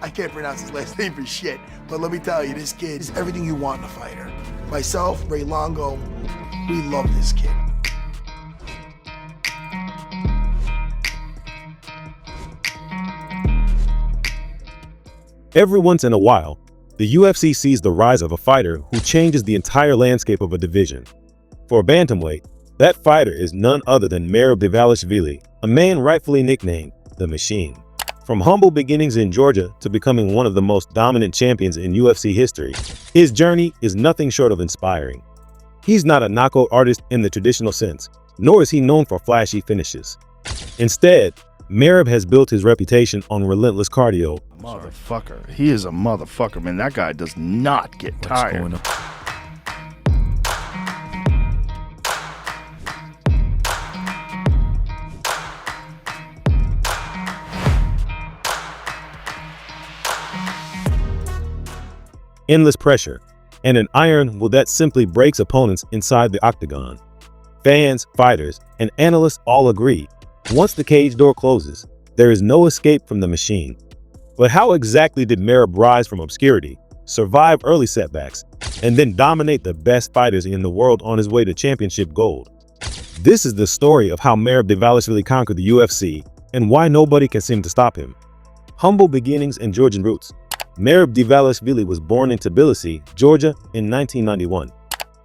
I can't pronounce his last name for shit, but let me tell you, this kid is everything you want in a fighter. Myself, Ray Longo, we love this kid. Every once in a while, the UFC sees the rise of a fighter who changes the entire landscape of a division. For a bantamweight, that fighter is none other than Merab Dvalishvili, a man rightfully nicknamed The Machine. From humble beginnings in Georgia to becoming one of the most dominant champions in UFC history, his journey is nothing short of inspiring. He's not a knockout artist in the traditional sense, nor is he known for flashy finishes. Instead, Merab has built his reputation on relentless cardio. Motherfucker. He is a motherfucker, man. That guy does not get tired. Endless pressure, and an iron will that simply breaks opponents inside the octagon. Fans, fighters, and analysts all agree, once the cage door closes, there is no escape from the machine. But how exactly did Merab rise from obscurity, survive early setbacks, and then dominate the best fighters in the world on his way to championship gold? This is the story of how Merab Dvalishvili conquered the UFC and why nobody can seem to stop him. Humble beginnings and Georgian roots. Merab Dvalishvili was born in Tbilisi, Georgia in 1991.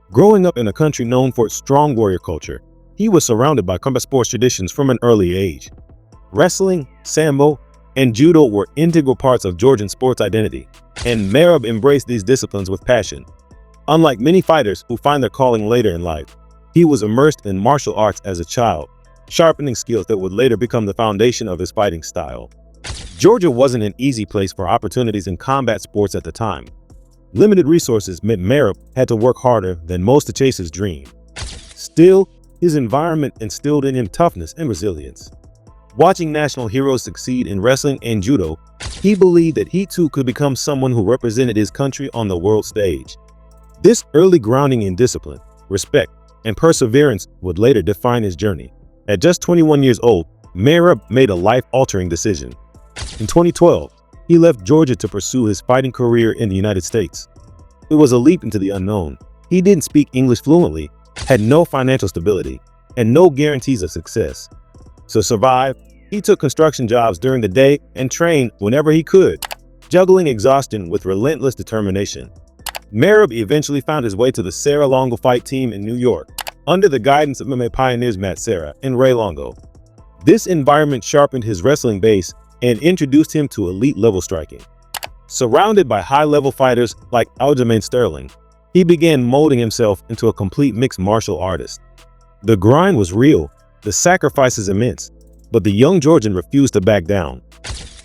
Growing up in a country known for its strong warrior culture, he was surrounded by combat sports traditions from an early age. Wrestling, sambo, and judo were integral parts of Georgian sports identity, and Merab embraced these disciplines with passion. Unlike many fighters who find their calling later in life, he was immersed in martial arts as a child, sharpening skills that would later become the foundation of his fighting style. Georgia wasn't an easy place for opportunities in combat sports at the time. Limited resources meant Merab had to work harder than most to chase his dream. Still, his environment instilled in him toughness and resilience. Watching national heroes succeed in wrestling and judo, he believed that he too could become someone who represented his country on the world stage. This early grounding in discipline, respect, and perseverance would later define his journey. At just 21 years old, Merab made a life-altering decision. In 2012, he left Georgia to pursue his fighting career in the United States. It was a leap into the unknown. He didn't speak English fluently, had no financial stability, and no guarantees of success. To survive, he took construction jobs during the day and trained whenever he could, juggling exhaustion with relentless determination. Merab eventually found his way to the Serra Longo fight team in New York, under the guidance of MMA pioneers Matt Serra and Ray Longo. This environment sharpened his wrestling base and introduced him to elite-level striking. Surrounded by high-level fighters like Aljamain Sterling, he began molding himself into a complete mixed martial artist. The grind was real, the sacrifices immense, but the young Georgian refused to back down.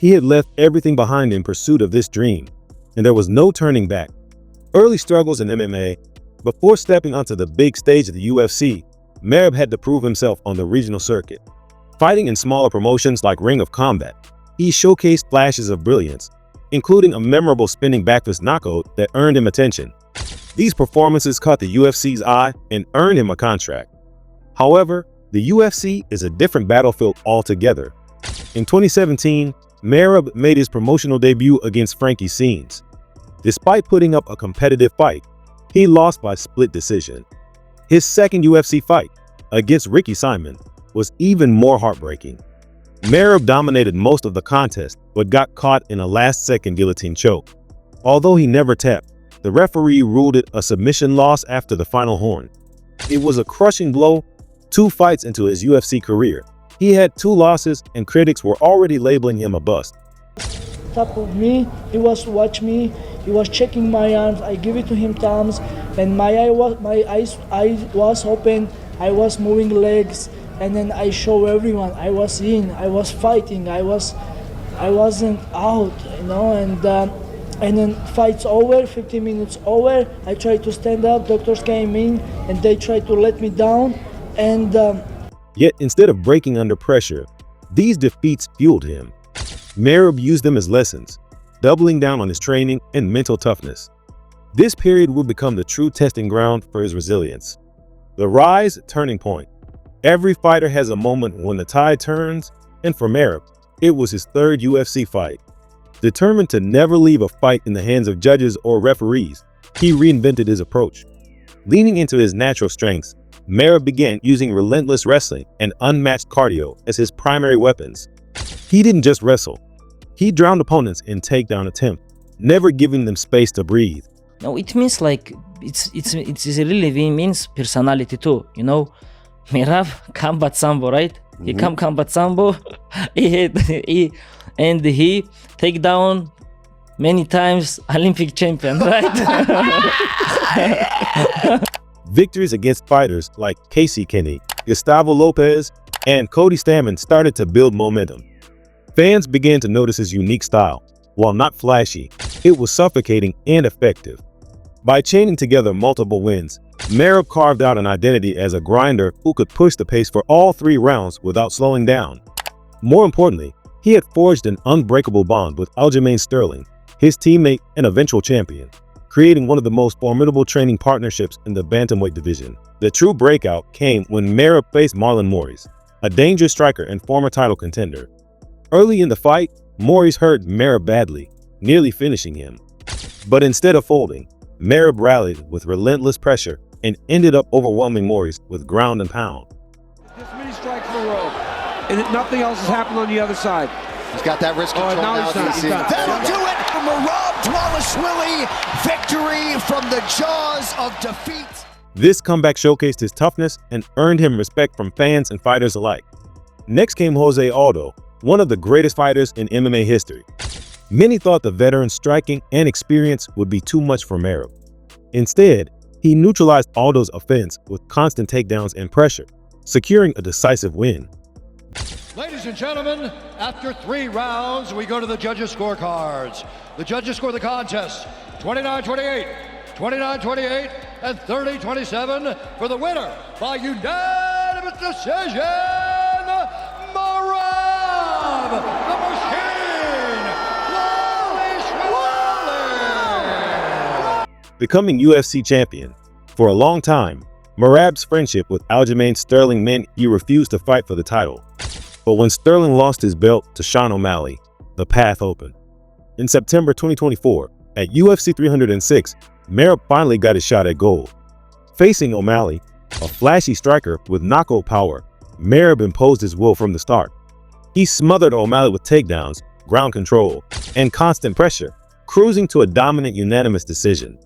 He had left everything behind in pursuit of this dream, and there was no turning back. Early struggles in MMA. Before stepping onto the big stage of the UFC, Merab had to prove himself on the regional circuit. Fighting in smaller promotions like Ring of Combat, he showcased flashes of brilliance, including a memorable spinning backfist knockout that earned him attention. These performances caught the UFC's eye and earned him a contract. However, the UFC is a different battlefield altogether. In 2017, Merab made his promotional debut against Frankie Seans. Despite putting up a competitive fight, he lost by split decision. His second UFC fight, against Ricky Simon, was even more heartbreaking. Merab dominated most of the contest, but got caught in a last-second guillotine choke. Although he never tapped, the referee ruled it a submission loss after the final horn. It was a crushing blow. 2 fights into his UFC career, he had 2 losses, and critics were already labeling him a bust. Top of me, he was watching me, he was checking my arms, I give it to him thumbs, and my eyes was open, I was moving legs, and then I show everyone I was in, I was fighting, I wasn't out, you know, and then fight's over, 15 minutes over, I tried to stand up, doctors came in, and they tried to let me down, and Yet instead of breaking under pressure, these defeats fueled him. Merab used them as lessons, doubling down on his training and mental toughness. This period would become the true testing ground for his resilience. The rise turning point. Every fighter has a moment when the tide turns, and for Merab, it was his 3rd UFC fight. Determined to never leave a fight in the hands of judges or referees, he reinvented his approach. Leaning into his natural strengths, Merab began using relentless wrestling and unmatched cardio as his primary weapons. He didn't just wrestle. He drowned opponents in takedown attempts, never giving them space to breathe. No, it means like it's really means personality too. You know, Merab combat sambo, right? He come combat sambo, he take down many times Olympic champion, right? Victories against fighters like Casey Kenny, Gustavo Lopez, and Cody Stamann started to build momentum. Fans began to notice his unique style. While not flashy, it was suffocating and effective. By chaining together multiple wins, Merab carved out an identity as a grinder who could push the pace for all 3 rounds without slowing down. More importantly, he had forged an unbreakable bond with Aljamain Sterling, his teammate and eventual champion, creating one of the most formidable training partnerships in the bantamweight division. The true breakout came when Merab faced Marlon Moraes, a dangerous striker and former title contender. Early in the fight, Moraes hurt Merab badly, nearly finishing him. But instead of folding, Merab rallied with relentless pressure and ended up overwhelming Moraes with ground and pound. This many strikes in a row, and nothing else has happened on the other side. He's got that wrist control now now. he's not. DC. That'll do it for Merab Dvalishvili. Victory from the jaws of defeat. This comeback showcased his toughness and earned him respect from fans and fighters alike. Next came Jose Aldo, one of the greatest fighters in MMA history. Many thought the veteran's striking and experience would be too much for Merab. Instead, he neutralized Aldo's offense with constant takedowns and pressure, securing a decisive win. Ladies and gentlemen, after 3 rounds, we go to the judges' scorecards. The judges score the contest 29-28, 29-28, and 30-27 for the winner by unanimous decision, Merab the Machine Dvalishvili. Becoming UFC champion. For a long time, Merab's friendship with Aljamain Sterling meant he refused to fight for the title. But when Sterling lost his belt to Sean O'Malley, the path opened. In September 2024, at UFC 306, Merab finally got his shot at gold. Facing O'Malley, a flashy striker with knockout power, Merab imposed his will from the start. He smothered O'Malley with takedowns, ground control, and constant pressure, cruising to a dominant unanimous decision.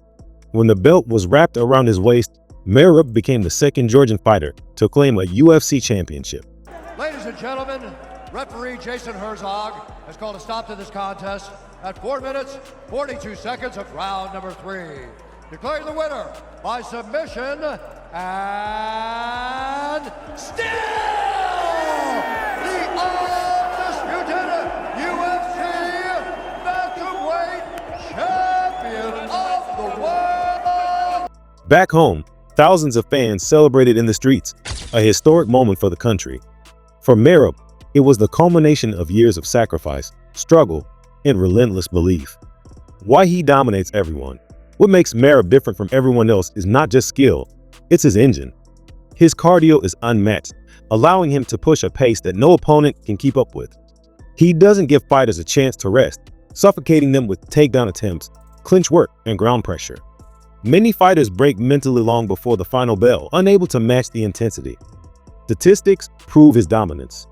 When the belt was wrapped around his waist, Merab became the second Georgian fighter to claim a UFC championship. Ladies and gentlemen, referee Jason Herzog has called a stop to this contest at 4 minutes, 42 seconds of round number 3. Declaring the winner by submission and still the undisputed UFC bantamweight champion of the world. Back home, thousands of fans celebrated in the streets, a historic moment for the country. For Merab, it was the culmination of years of sacrifice, struggle, and relentless belief. Why he dominates everyone. What makes Merab different from everyone else is not just skill, it's his engine. His cardio is unmatched, allowing him to push a pace that no opponent can keep up with. He doesn't give fighters a chance to rest, suffocating them with takedown attempts, clinch work, and ground pressure. Many fighters break mentally long before the final bell, unable to match the intensity. Statistics prove his dominance.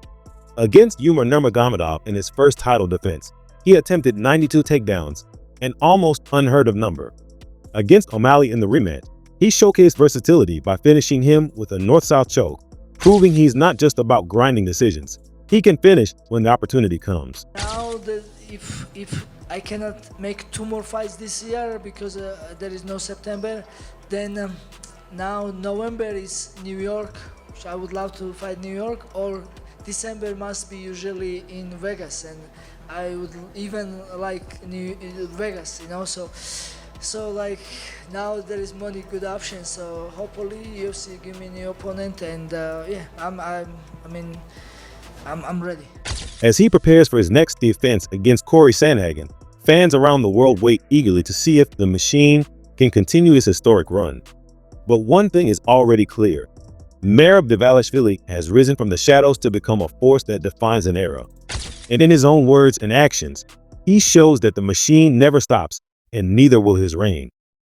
Against Umar Nurmagomedov in his first title defense, he attempted 92 takedowns, an almost unheard of number. Against O'Malley in the rematch, he showcased versatility by finishing him with a north-south choke, proving he's not just about grinding decisions. He can finish when the opportunity comes. Now, if I cannot make 2 more fights this year because there is no September, then now November is New York. I would love to fight New York, or December must be usually in Vegas, and I would even like Vegas, you know. So like now there is many good options. So hopefully UFC give me a new opponent, and yeah, I'm ready. As he prepares for his next defense against Corey Sandhagen, fans around the world wait eagerly to see if the Machine can continue his historic run. But one thing is already clear. Merab Dvalishvili has risen from the shadows to become a force that defines an era. And in his own words and actions, He shows that the machine never stops, and neither will his reign.